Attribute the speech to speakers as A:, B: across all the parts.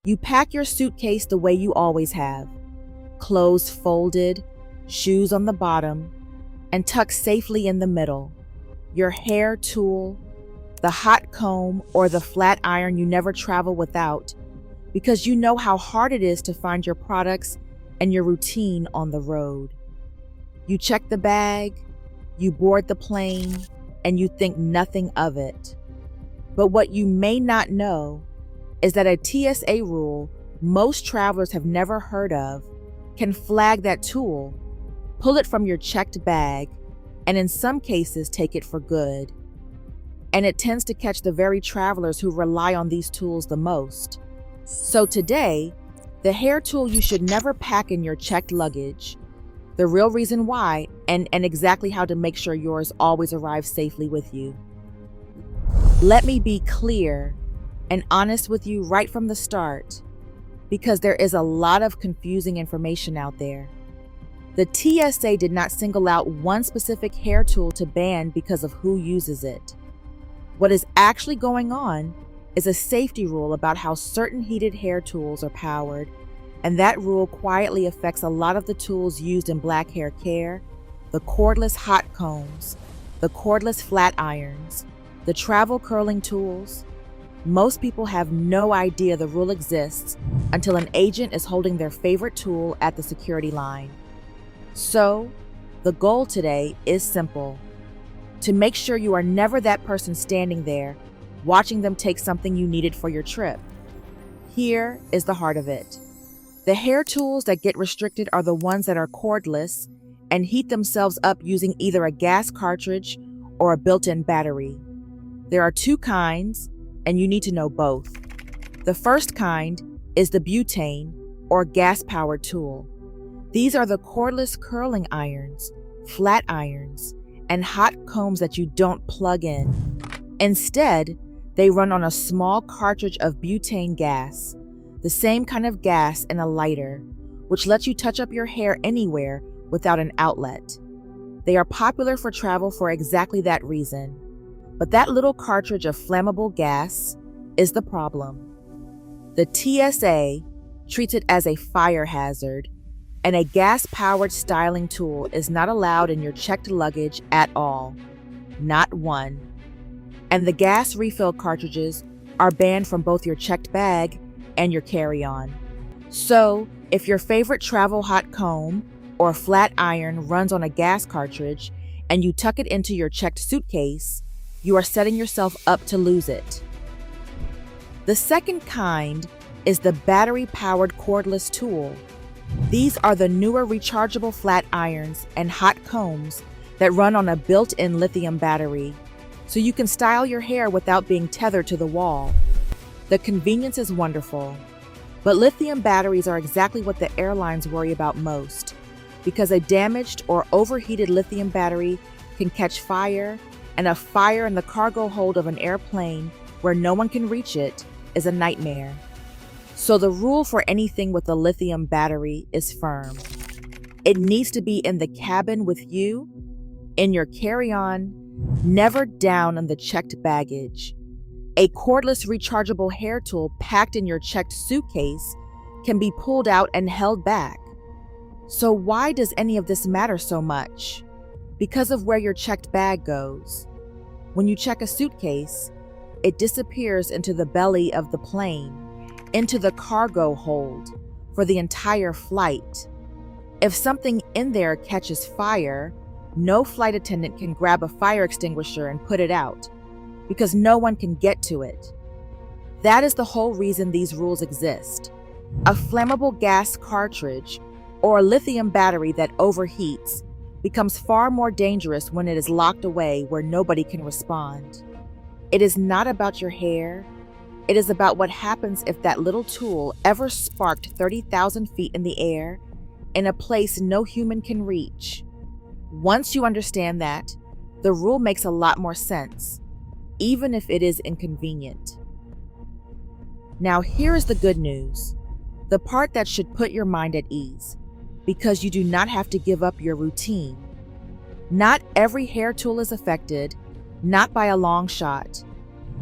A: You pack your suitcase the way you always have, clothes folded, shoes on the bottom, and tucked safely in the middle. Your hair tool, the hot comb, or the flat iron you never travel without, because you know how hard it is to find your products and your routine on the road. You check the bag, you board the plane, and you think nothing of it. But what you may not know is that a TSA rule most travelers have never heard of can flag that tool, pull it from your checked bag, and in some cases take it for good. And it tends to catch the very travelers who rely on these tools the most. So today, the hair tool you should never pack in your checked luggage, the real reason why, and exactly how to make sure yours always arrives safely with you. Let me be clear and honest with you right from the start, because there is a lot of confusing information out there. The TSA did not single out one specific hair tool to ban because of who uses it. What is actually going on is a safety rule about how certain heated hair tools are powered, and that rule quietly affects a lot of the tools used in black hair care, the cordless hot combs, the cordless flat irons, the travel curling tools. Most people have no idea the rule exists until an agent is holding their favorite tool at the security line. So, the goal today is simple: to make sure you are never that person standing there, watching them take something you needed for your trip. Here is the heart of it. The hair tools that get restricted are the ones that are cordless and heat themselves up using either a gas cartridge or a built-in battery. There are two kinds, and you need to know both. The first kind is the butane or gas-powered tool. These are the cordless curling irons, flat irons, and hot combs that you don't plug in. Instead, they run on a small cartridge of butane gas, the same kind of gas in a lighter, which lets you touch up your hair anywhere without an outlet. They are popular for travel for exactly that reason. But that little cartridge of flammable gas is the problem. The TSA treats it as a fire hazard, and a gas-powered styling tool is not allowed in your checked luggage at all. Not one. And the gas refill cartridges are banned from both your checked bag and your carry-on. So, if your favorite travel hot comb or flat iron runs on a gas cartridge and you tuck it into your checked suitcase, you are setting yourself up to lose it. The second kind is the battery-powered cordless tool. These are the newer rechargeable flat irons and hot combs that run on a built-in lithium battery, so you can style your hair without being tethered to the wall. The convenience is wonderful, but lithium batteries are exactly what the airlines worry about most, because a damaged or overheated lithium battery can catch fire, and a fire in the cargo hold of an airplane where no one can reach it is a nightmare. So the rule for anything with a lithium battery is firm. It needs to be in the cabin with you, in your carry-on, never down in the checked baggage. A cordless rechargeable hair tool packed in your checked suitcase can be pulled out and held back. So why does any of this matter so much? Because of where your checked bag goes. When you check a suitcase, it disappears into the belly of the plane, into the cargo hold for the entire flight. If something in there catches fire, no flight attendant can grab a fire extinguisher and put it out, because no one can get to it. That is the whole reason these rules exist. A flammable gas cartridge or a lithium battery that overheats becomes far more dangerous when it is locked away where nobody can respond. It is not about your hair. It is about what happens if that little tool ever sparked 30,000 feet in the air in a place no human can reach. Once you understand that, the rule makes a lot more sense, even if it is inconvenient. Now here is the good news, the part that should put your mind at ease, because you do not have to give up your routine. Not every hair tool is affected, not by a long shot.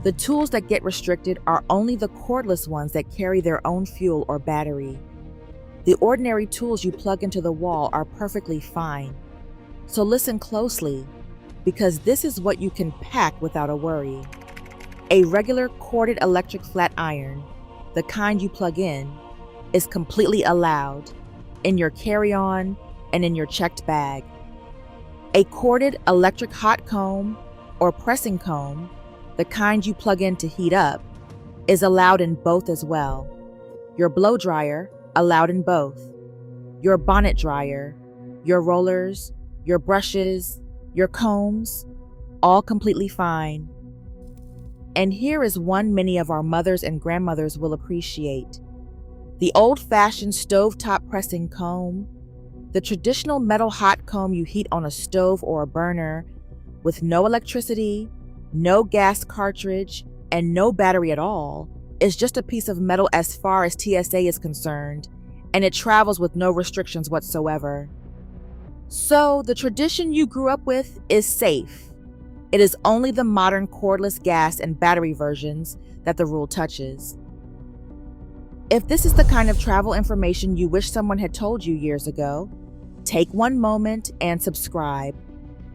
A: The tools that get restricted are only the cordless ones that carry their own fuel or battery. The ordinary tools you plug into the wall are perfectly fine. So listen closely, because this is what you can pack without a worry. A regular corded electric flat iron, the kind you plug in, is completely allowed in your carry-on and in your checked bag. A corded electric hot comb or pressing comb, the kind you plug in to heat up, is allowed in both as well. Your blow dryer, allowed in both. Your bonnet dryer, your rollers, your brushes, your combs, all completely fine. And here is one many of our mothers and grandmothers will appreciate. The old-fashioned stovetop pressing comb, the traditional metal hot comb you heat on a stove or a burner, with no electricity, no gas cartridge, and no battery at all, is just a piece of metal as far as TSA is concerned, and it travels with no restrictions whatsoever. So the tradition you grew up with is safe. It is only the modern cordless gas and battery versions that the rule touches. If this is the kind of travel information you wish someone had told you years ago, take one moment and subscribe,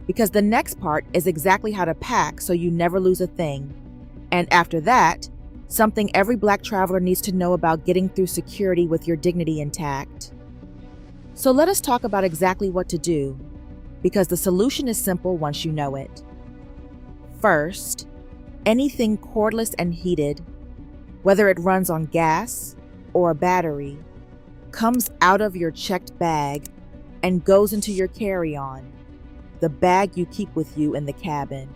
A: because the next part is exactly how to pack so you never lose a thing. And after that, something every Black traveler needs to know about getting through security with your dignity intact. So let us talk about exactly what to do, because the solution is simple once you know it. First, anything cordless and heated, whether it runs on gas or a battery, comes out of your checked bag and goes into your carry-on, the bag you keep with you in the cabin.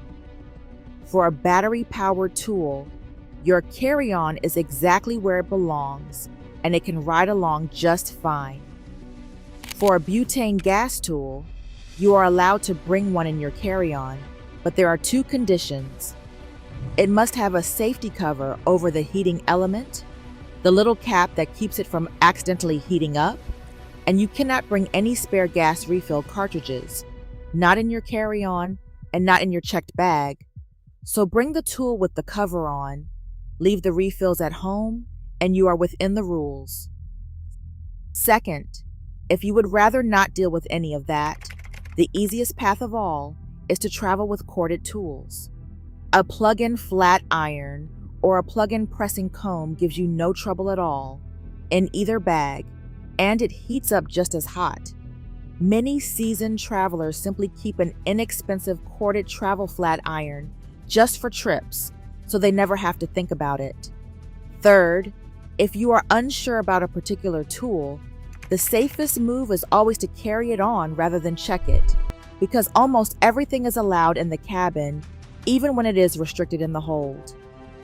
A: For a battery-powered tool, your carry-on is exactly where it belongs, and it can ride along just fine. For a butane gas tool, you are allowed to bring one in your carry-on, but there are two conditions. It must have a safety cover over the heating element, the little cap that keeps it from accidentally heating up, and you cannot bring any spare gas refill cartridges, not in your carry-on and not in your checked bag. So bring the tool with the cover on, leave the refills at home, and you are within the rules. Second, if you would rather not deal with any of that, the easiest path of all is to travel with corded tools. A plug-in flat iron or a plug-in pressing comb gives you no trouble at all in either bag, and it heats up just as hot. Many seasoned travelers simply keep an inexpensive corded travel flat iron just for trips, so they never have to think about it. Third, if you are unsure about a particular tool, the safest move is always to carry it on rather than check it, because almost everything is allowed in the cabin, even when it is restricted in the hold.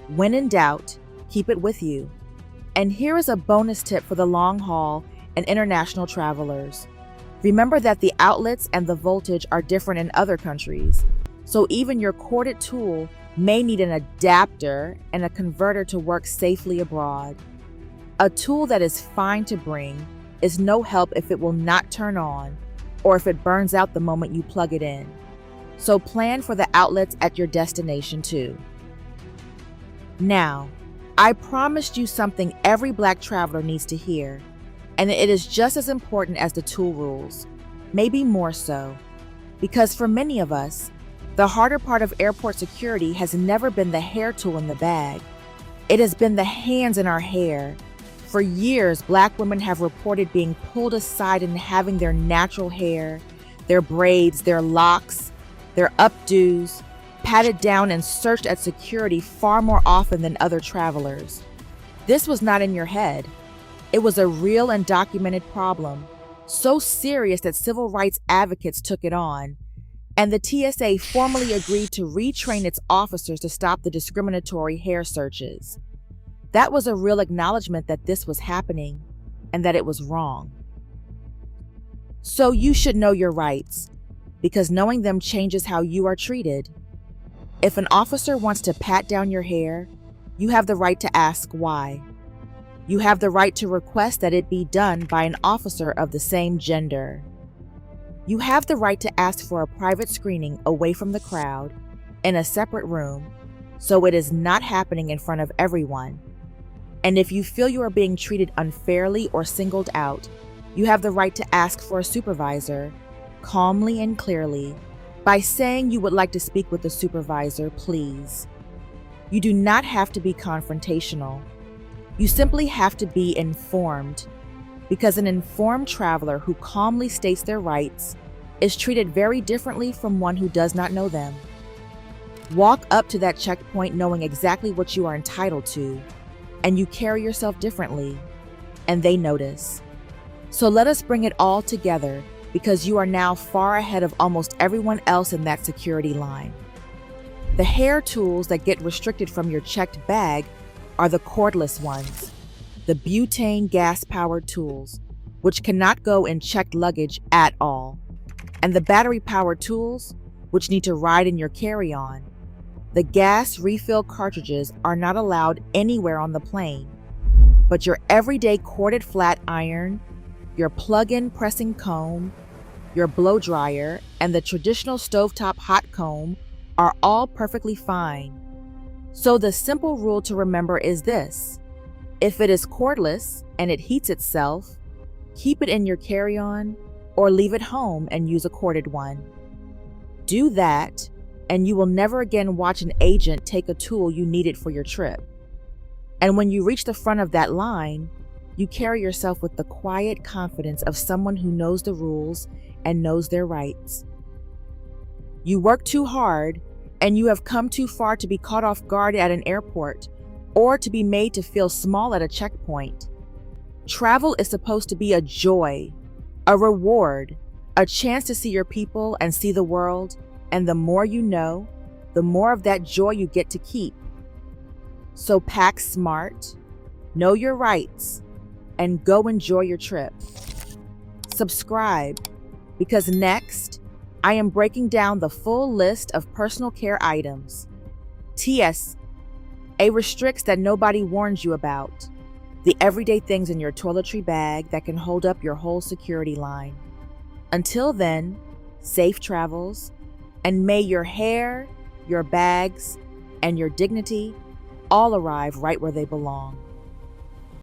A: When in doubt, keep it with you. And here is a bonus tip for the long haul and international travelers. Remember that the outlets and the voltage are different in other countries, so even your corded tool may need an adapter and a converter to work safely abroad. A tool that is fine to bring is no help if it will not turn on or if it burns out the moment you plug it in. So plan for the outlets at your destination too. Now, I promised you something every Black traveler needs to hear, and it is just as important as the tool rules, maybe more so, because for many of us, the harder part of airport security has never been the hair tool in the bag. It has been the hands in our hair. For years, Black women have reported being pulled aside and having their natural hair, their braids, their locks, their updos, patted down and searched at security far more often than other travelers. This was not in your head. It was a real and documented problem, so serious that civil rights advocates took it on, and the TSA formally agreed to retrain its officers to stop the discriminatory hair searches. That was a real acknowledgement that this was happening and that it was wrong. So you should know your rights, because knowing them changes how you are treated. If an officer wants to pat down your hair, you have the right to ask why. You have the right to request that it be done by an officer of the same gender. You have the right to ask for a private screening away from the crowd, in a separate room, so it is not happening in front of everyone. And if you feel you are being treated unfairly or singled out, you have the right to ask for a supervisor, calmly and clearly, by saying you would like to speak with the supervisor, please. You do not have to be confrontational. You simply have to be informed, because an informed traveler who calmly states their rights is treated very differently from one who does not know them. Walk up to that checkpoint knowing exactly what you are entitled to, and you carry yourself differently, and they notice. So let us bring it all together, because you are now far ahead of almost everyone else in that security line. The hair tools that get restricted from your checked bag are the cordless ones, the butane gas-powered tools, which cannot go in checked luggage at all, and the battery-powered tools, which need to ride in your carry-on. The gas refill cartridges are not allowed anywhere on the plane, but your everyday corded flat iron, your plug-in pressing comb, your blow dryer, and the traditional stovetop hot comb are all perfectly fine. So the simple rule to remember is this: if it is cordless and it heats itself, keep it in your carry-on or leave it home and use a corded one. Do that, and you will never again watch an agent take a tool you needed for your trip. And when you reach the front of that line, you carry yourself with the quiet confidence of someone who knows the rules and knows their rights. You work too hard, and you have come too far to be caught off guard at an airport or to be made to feel small at a checkpoint. Travel is supposed to be a joy, a reward, a chance to see your people and see the world, and the more you know, the more of that joy you get to keep. So pack smart, know your rights, and go enjoy your trip. Subscribe, because next, I am breaking down the full list of personal care items. TSA restricts that nobody warns you about. The everyday things in your toiletry bag that can hold up your whole security line. Until then, safe travels, and may your hair, your bags, and your dignity all arrive right where they belong.